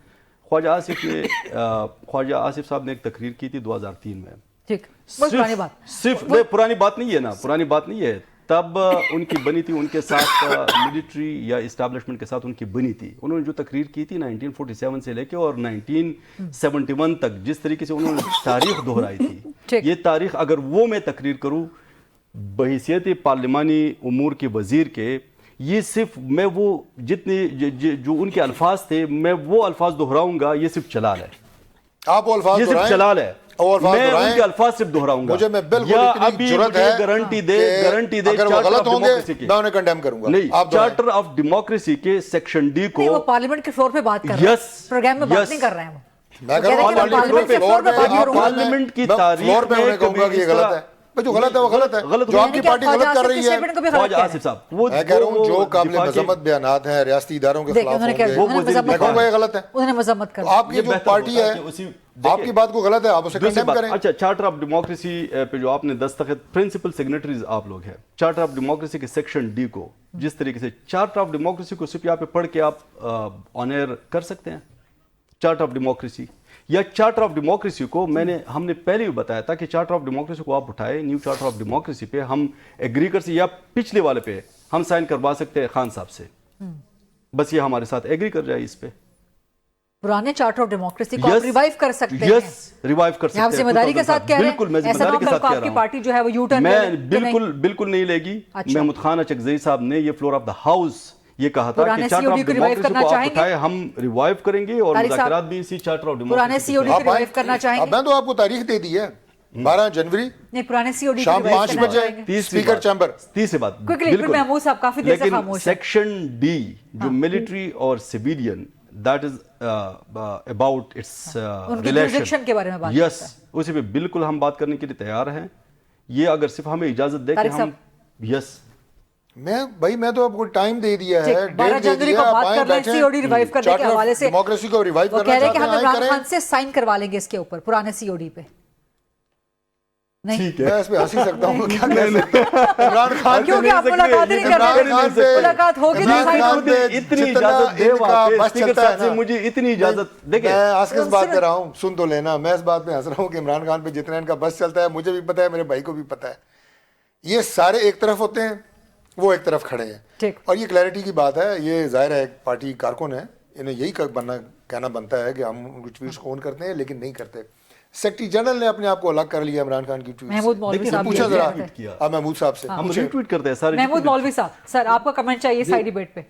ख्वाजा आसिफ साहब ने एक तकरीर की थी 2003 में। ठीक, बहुत पुरानी बात। सिर्फ नहीं, पुरानी बात नहीं है ना, पुरानी बात नहीं है। तब उनकी बनी थी, उनके साथ मिलिट्री या इस्टेब्लिशमेंट के साथ उनकी बनी थी। उन्होंने जो तकरीर की थी 1947 से लेके और 1971 तक, जिस तरीके से उन्होंने तारीख दोहराई थी, ठीक। ये तारीख अगर वो मैं तकरीर करूं बहैसियत पार्लिमानी उमूर के वजीर के, ये सिर्फ मैं वो जितने जो उनके अल्फाज थे मैं वो अल्फाज दोहराऊंगा, ये सिर्फ चलाल है। आप वो अल्फाज ये सिर्फ दोहराएं, चलाल है। वो अल्फाज मैं दोहराएं। उनके अल्फाज सिर्फ दोहराऊंगा। मुझे मैं बिल्कुल या इतनी अभी जुर्रत मुझे है गारंटी दे कि अगर वो गलत होंगे मैं उन्हें कंडेम करूंगा। नहीं, आप दोहराएं। चार्टर ऑफ डेमोक्रेसी के सेक्शन डी को नहीं, वो पार्लियामेंट के फ्लोर पे बात कर रहे हैं, Yes, प्रोग्राम में बात yes। नहीं कर रहे हैं वो। मैं कह कह रहा हूं रहे हैं कि पार्लियामेंट पार्लियामेंट के फ्लोर पे बात करूंगा। पार्लियामेंट की मैं तारीख फ्लोर पे में उन्हें कहूंगा कभी कि ये इस गलत तरह- है। भाई जो गलत है वो गलत है। गलत जो है। आपकी पार्टी गलत कर रही है, ख्वाजा आसिफ साहब वो मैं कह रहा हूँ जो काबिल दिफा के- मजम्मत बयानात हैं रियासती इदारों के देखिए खिलाफ उन्होंने क्या होंगे, किया, उन्होंने वो मजम्मत मैं कहूँगा ये गलत है। उन्होंने मजम्मत कर तो दी। आपकी ये जो बेहतर पार्टी होता है कि उसी- आपकी देखिए, बात को गलत है, आप उसे दूसरी कंडेम बात, करें। अच्छा चार्टर ऑफ डेमोक्रेसी पे जो आपने दस्तखत, प्रिंसिपल सिग्नेटरीज आप लोग हैं चार्टर ऑफ डेमोक्रेसी के सेक्शन डी को, जिस तरीके से चार्टर ऑफ डेमोक्रेसी को सिर्फ यहाँ पे पढ़ के आप ऑन एयर कर सकते हैं। चार्टर ऑफ डेमोक्रेसी या चार्टर ऑफ डेमोक्रेसी को हमने पहले भी बताया था कि चार्टर ऑफ डेमोक्रेसी को आप उठाए, न्यू चार्टर ऑफ डेमोक्रेसी पे हम एग्री कर सकते, या पिछले वाले पे हम साइन करवा सकते हैं खान साहब से, बस ये हमारे साथ एग्री कर जाए इस पे। पुराने चार्टर ऑफ डेमोक्रेसी को आप रिवाइव कर सकते हैं। यस, रिवाइव कर सकते आप हैं। जिम्मेदारी के साथ कह रहे हैं। बिल्कुल, मैं ऐसा जिम्मेदारी ना के हो साथ कि कह आपकी रहा पार्टी जो है वो यू-टर्न ले ले मैं कि नहीं। बिल्कुल नहीं लेगी। अच्छा। महमूद खान अचकजई साहब ने ये फ्लोर ऑफ द हाउस ये कहा था पुराने कि चार्टर ऑफ COD को revive डेमोक्रेसी करना को आप चाहेंगे? उठाए, हम रिवाइव करेंगे और तारिक साहब, मुज़ाकरात भी इसी चार्टर ऑफ पुराने डेमोक्रेसी COD पे को रिवाइव करना अब चाहेंगे? मैं तो आपको तारीख दे दी है 12 जनवरी नहीं, पुराने COD को शाम रिवाइव 5 करना बजे चाहेंगे? तीसरी स्पीकर बात- चैम्बर। तीसरी बात Quickly, बिल्कुल। महमूद साहब काफी देर से लेकिन खामोश हैं। सेक्शन डी जो मिलिट्री और civilian that is about it's उनकी jurisdiction के बारे में बात यस, करता उसी पे बिल्कुल हम बात करने के लिए तैयार हैं। ये अगर सिर्फ हमें इजाजत दे कि तारिक हम यस मैं तो आपको टाइम दे दिया है, ठीक, 12 डेट दे जनवरी दिया, को आप बात आएं, कर रहे हैं बैठें। COD रिवाइव करने के चार्टर ऑफ हवाले से। डेमोक्रेसी को रिवाइव वो करना कह रहे हैं कि चाहते हम हैं, इमरान आएं खान करें। से साइन करवा लेंगे इसके ऊपर, पुराने COD पे। नहीं, मैं इस पे हंस ही सकता हूँ, क्या कह सकते हैं। इमरान खान क्योंकि आप मुलाकात ही नहीं कर इमरान रहे। खान पे मुलाकात होगी तो इमरान साइन खान होगी। पे इतनी जितना इजाजत दे इनका वहाँ पे बस स्पीकर चलता है साहब से ना, मुझे इतनी इजाजत देखिए। मैं आसकस बात सिर्फ- कर रहा हूँ, सुन तो लेना। मैं इस बात पे हंस रहा हूँ कि इमरान खान पे जितना इनका बस चलता है, मुझे भी पता है, मेरे भाई को भी पता है। ये सारे एक तरफ होते हैं, वो एक तरफ खड़े हैं। ठीक। और ये क्लैरिटी की बात है, ये जाहिर है एक पार्टी कारकुन है, इन्हें यही कहना बनता है कि हम उनकी ट्वीट्स को ऑन करते हैं लेकिन नहीं करते। सेक्रेटरी जनरल ने अपने आप को अलग कर लिया इमरान खान की ट्वीट महमूद से। मौलवी लेकिन साहब पूछा ये जरा कहते हैं। किया। अब महमूद साहब से हम पूछें। रिट्वीट करते हैं सारे महमूद मौलवी साहब, सर आपका कमेंट चाहिए साइड डिबेट पे।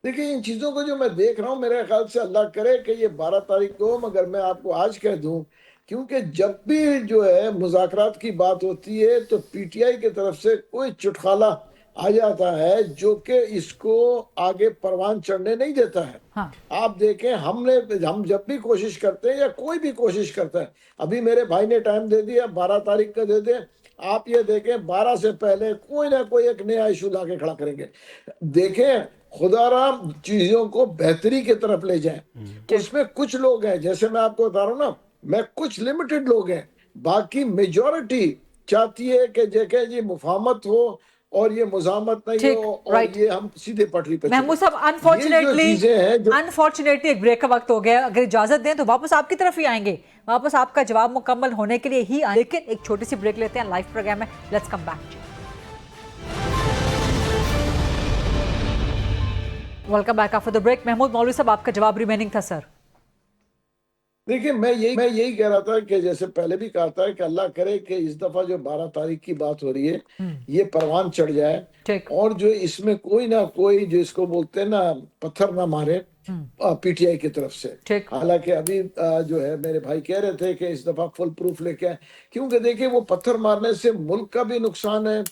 देखिए, इन चीजों को जो मैं देख रहा हूँ, मेरे ख्याल से अल्लाह करे कि ये 12 तारीख को, मगर मैं आपको आज कह दूं, क्योंकि जब भी जो है मुज़ाकरात की बात होती है तो पीटीआई की तरफ से कोई चुटखाला आ जाता है जो कि इसको आगे परवान चढ़ने नहीं देता है। हाँ। आप देखें, हम जब भी कोशिश करते हैं या कोई भी कोशिश करता है, अभी मेरे भाई ने टाइम दे दिया 12 तारीख का दे दें, आप ये देखें 12 से पहले कोई ना कोई एक नया इशू ला के खड़ा करेंगे। देखें, खुदारा चीजों को बेहतरी की तरफ ले जाए। उसमें कुछ लोग हैं, जैसे मैं आपको बता रहा हूँ ना, मैं कुछ लिमिटेड लोग हैं, बाकी मेजॉरिटी चाहती है कि देखें जी मुफाहमत हो और ये मुजामत नहीं ठीक, हो और right। ये हम सीधे पटरी पे महमूद चलें। साहब, ये जो चीजें हैं जो अनफॉर्चुनेटली एक ब्रेक का वक्त हो गया। अगर इजाजत दें तो वापस आपकी तरफ ही आएंगे, वापस आपका जवाब मुकम्मल होने के लिए ही आएंगे। लेकिन एक छोटी सी ब्रेक लेते हैं, लाइव प्रोग्राम में। Let's come back. Welcome back after the break. Mahmood मौलवी साहब, आपका जवाब रिमेनिंग था सर। देखिए, मैं यही कह रहा था कि जैसे पहले भी कहा था कि अल्लाह करे कि इस दफा जो 12 तारीख की बात हो रही है ये परवान चढ़ जाए, ठीक। और जो इसमें कोई ना कोई जो इसको बोलते हैं ना पत्थर ना मारे पीटीआई की तरफ से। ठीक। हालांकि अभी जो है मेरे भाई कह रहे थे कि इस दफा फुल प्रूफ लेके आए, क्योंकि देखिए वो पत्थर मारने से मुल्क का भी नुकसान है,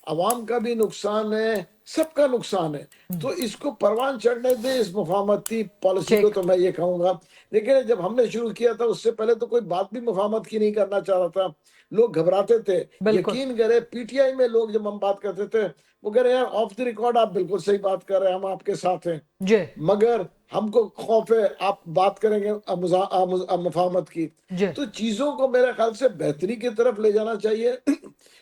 अवाम का भी नुकसान है, सबका नुकसान है। तो इसको परवान चढ़ने दे इस मुफाहमती पॉलिसी को, तो मैं ये कहूंगा। लेकिन जब हमने शुरू किया था उससे पहले तो कोई बात भी मुफाहमत की नहीं करना चाह रहा था, लोग घबराते थे। यकीन करे पीटीआई में लोग जब हम बात करते थे वो कह रहे यार ऑफ द रिकॉर्ड आप बिल्कुल सही बात कर रहे हैं, हम आपके साथ हैं, मगर हमको खौफ है आप बात करेंगे मुफाहमत की। तो चीजों को मेरे ख्याल से बेहतरी की तरफ ले जाना चाहिए।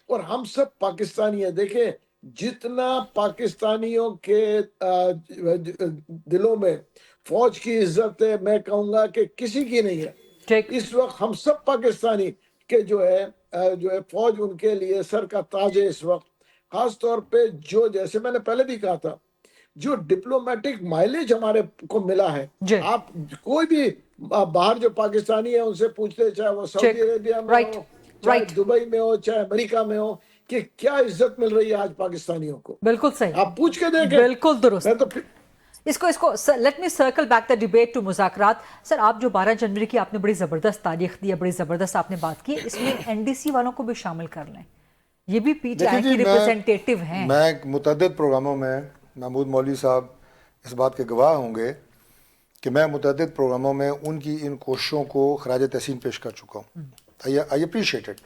और हम सब पाकिस्तानी हैं, देखें जितना पाकिस्तानियों के दिलों में फौज की इज्जत है, मैं कहूंगा कि किसी की नहीं है। इस वक्त हम सब पाकिस्तानी के जो है फौज उनके लिए सर का ताज है इस वक्त। खास तौर पे जो, जैसे मैंने पहले भी कहा था, जो डिप्लोमेटिक माइलेज हमारे को मिला है, आप कोई भी बाहर जो पाकिस्तानी है उनसे पूछते, चाहे वो सऊदी अरेबिया में हो, चाहे दुबई में हो, चाहे अमेरिका में हो, कि क्या इज्जत मिल रही है आज पाकिस्तानियों को। बिल्कुल सही, आप पूछ के देखें। बिल्कुल दुरुस्त। मैं तो इसको let me circle back the debate to मुज़ाकरात। सर, आप जो 12 जनवरी की आपने बड़ी ज़बरदस्त तारीख दी है, बड़ी ज़बरदस्त आपने बात की, इसमें एनडीसी वालों को भी शामिल कर लें, ये भी पीटीआई की रिप्रेजेंटेटिव हैं। मैं मुतअद्दिद प्रोग्रामों में, महमूद मौलवी साहब इस बात के गवाह होंगे कि मैं मुतअद्दिद प्रोग्रामों में उनकी इन कोशिशों को खराज तहसीन पेश कर चुका हूँ। I appreciate it.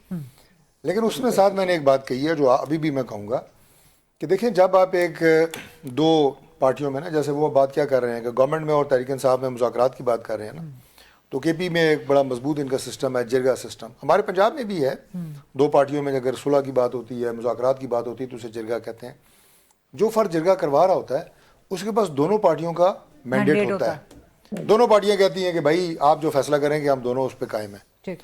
लेकिन उसमें साथ मैंने एक बात कही है जो अभी भी मैं कहूँगा कि देखें, जब आप एक दो पार्टियों में ना, जैसे वो बात क्या कर रहे हैं कि गवर्नमेंट में और तहरीक इंसाफ में मुज़ाकरात की बात कर रहे हैं ना, तो केपी में एक बड़ा मजबूत इनका सिस्टम है, जिरगा सिस्टम। हमारे पंजाब में भी है, दो पार्टियों में अगर सुलह की बात होती है, मुज़ाकरात की बात होती है तो उसे जिरगा कहते हैं। जो फर्द जिरगा करवा रहा होता है उसके पास दोनों पार्टियों का मैंडेट होता है। दोनों पार्टियां कहती हैं कि भाई आप जो फैसला करेंगे हम दोनों उस पर कायम है,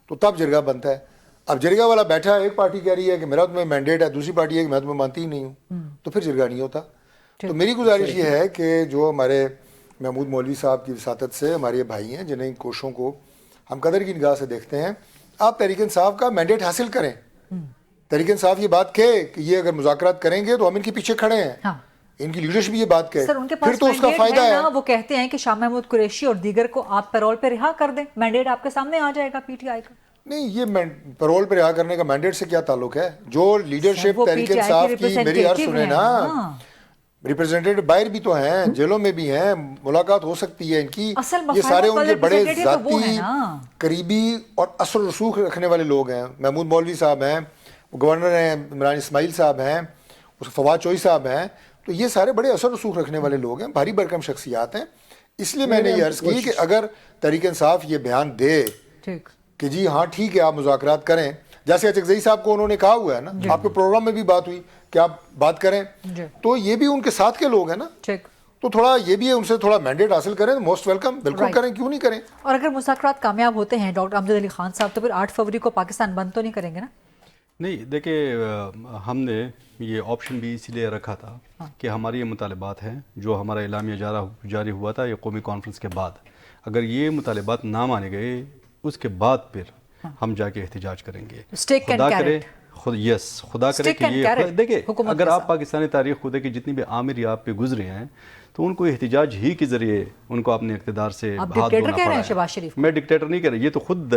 तो तब जिरगा बनता है। अब जिरगा वाला बैठा है, एक पार्टी कह रही है कि मेरा तुम्हें मैंडेट है, दूसरी पार्टी है कि मैं तुम्हें मानती ही नहीं हूँ, तो फिर जिरगा नहीं होता। तो मेरी गुजारिश ये है कि जो हमारे महमूद मौलवी साहब की वसातत से हमारे ये भाई हैं जिन्हें इन कोशों को हम कदर की निगाह से देखते हैं, आप तहरीक इंसाफ का मैंडेट हासिल करें। तहरीक इंसाफ ये बात कहे कि ये अगर मुज़ाकरात करेंगे तो हम इनके पीछे खड़े हैं। हाँ। इनकी लीडरशिप ये बात कहे, फिर तो उसका फायदा है। वो कहते हैं कि शाह महमूद कुरैशी और दीगर को आप पैरोल पे रिहा कर दें, मैंडेट आपके सामने आ जाएगा पीटीआई का। नहीं, ये पैरोल पे रिहा करने का मैंडेट से क्या ताल्लुक है? जो लीडरशिप तहरीक इंसाफ की, मेरी अर्ज सुने ना, रिप्रेजेंटेटिव बाहर भी तो हैं, जेलों में भी हैं, मुलाकात हो सकती है इनकी। ये सारे उनके बड़े जाती करीबी और असर रसूख रखने वाले लोग हैं। महमूद मौलवी साहब हैं, गवर्नर हैं इमरान इस्माइल साहब हैं, फवाद चौधरी साहब हैं, तो ये सारे बड़े असर रसूख रखने वाले लोग हैं, भारी भरकम शख्सियात हैं। इसलिए मैंने ये अर्ज की कि अगर तहरीक इंसाफ ये बयान दे कि जी हाँ ठीक है आप मुज़ाकरात करें, जैसे अचकज़ई साहब को उन्होंने कहा हुआ है ना, आपके प्रोग्राम में भी बात हुई कि आप बात करें, तो ये भी उनके साथ के लोग हैं ना, तो थोड़ा ये भी है, उनसे थोड़ा मैंडेट हासिल करें, मोस्ट वेलकम, बिल्कुल करें, क्यों नहीं करें। और अगर मुज़ाकरात कामयाब होते हैं डॉक्टर अमजद अली खान साहब, तो फिर 8 फरवरी को पाकिस्तान बंद तो नहीं करेंगे ना? नहीं, देखिए हमने ये ऑप्शन भी इसीलिए रखा था कि हमारे ये मुतालिबात हैं जो हमारा एलामिया जारी हुआ था ये कौमी कॉन्फ्रेंस के बाद, अगर ये मुतालिबात ना माने गए उसके बाद फिर हम जाके एहतजाज करेंगे। खुदा करे खुदा करे कि ये देखिए, अगर आप पाकिस्तानी तारीख खुदा की जितनी भी आमिर आप पे गुजरे हैं तो उनको एहतजाज ही के जरिए उनको अपने इक़्तिदार से हाथ धोना पड़ा है। मैं डिक्टेटर नहीं कह रहा, ये तो खुद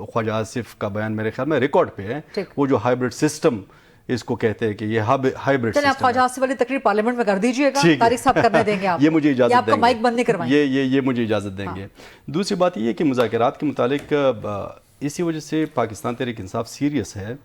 ख्वाजा आसिफ का बयान मेरे ख्याल में रिकॉर्ड पे है, वो जो हाइब्रिड सिस्टम इसको कहते हैं कि ये हाइब्रिड सिस्टम। आप ख्वाजा आसिफ वाली तकरीर पार्लियामेंट में कर दीजिएगा, तारिक साहब करने देंगे आप। ये मुझे इजाजत देंगे, माइक बंद नहीं करवाएंगे, ये मुझे इजाजत देंगे। दूसरी बात ये है कि मुज़ाकरात के मुतालिक इसी वजह से पाकिस्तान तहरीक इंसाफ सीरियस है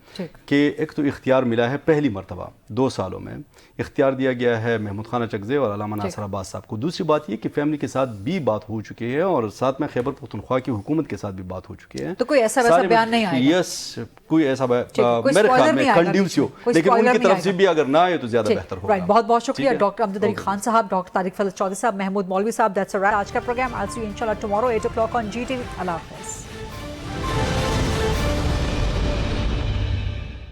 कि एक तो इख्तियार मिला है पहली मरतबा 2 सालों में, इख्तियार दिया गया है महमूद खान अचकज़ई और अल्लामा नासिर अब्बास साहब को। दूसरी बात ये कि फैमिली के साथ भी बात हो चुकी है और साथ में खैबर पख्तूनख्वा की हुकूमत के साथ भी बात हो चुकी है। तो कोई ऐसा वैसा बयान नहीं आएगा? यस, कोई ऐसा मेरे ख्याल में कंड्यूसिव, लेकिन उनकी तरफ से भी अगर ना आए तो ज्यादा बेहतर होगा। बहुत बहुत शुक्रिया डॉक्टर अमजद अली खान साहब, डॉक्टर तारिक फजल चौधरी साहब, महमूद मौलवी साहब। दैट्स अ रैप आज का programme. I will see you इंशाल्लाह टुमारो 8 o'clock ऑन GTV। अल्लाह हाफ़िज़।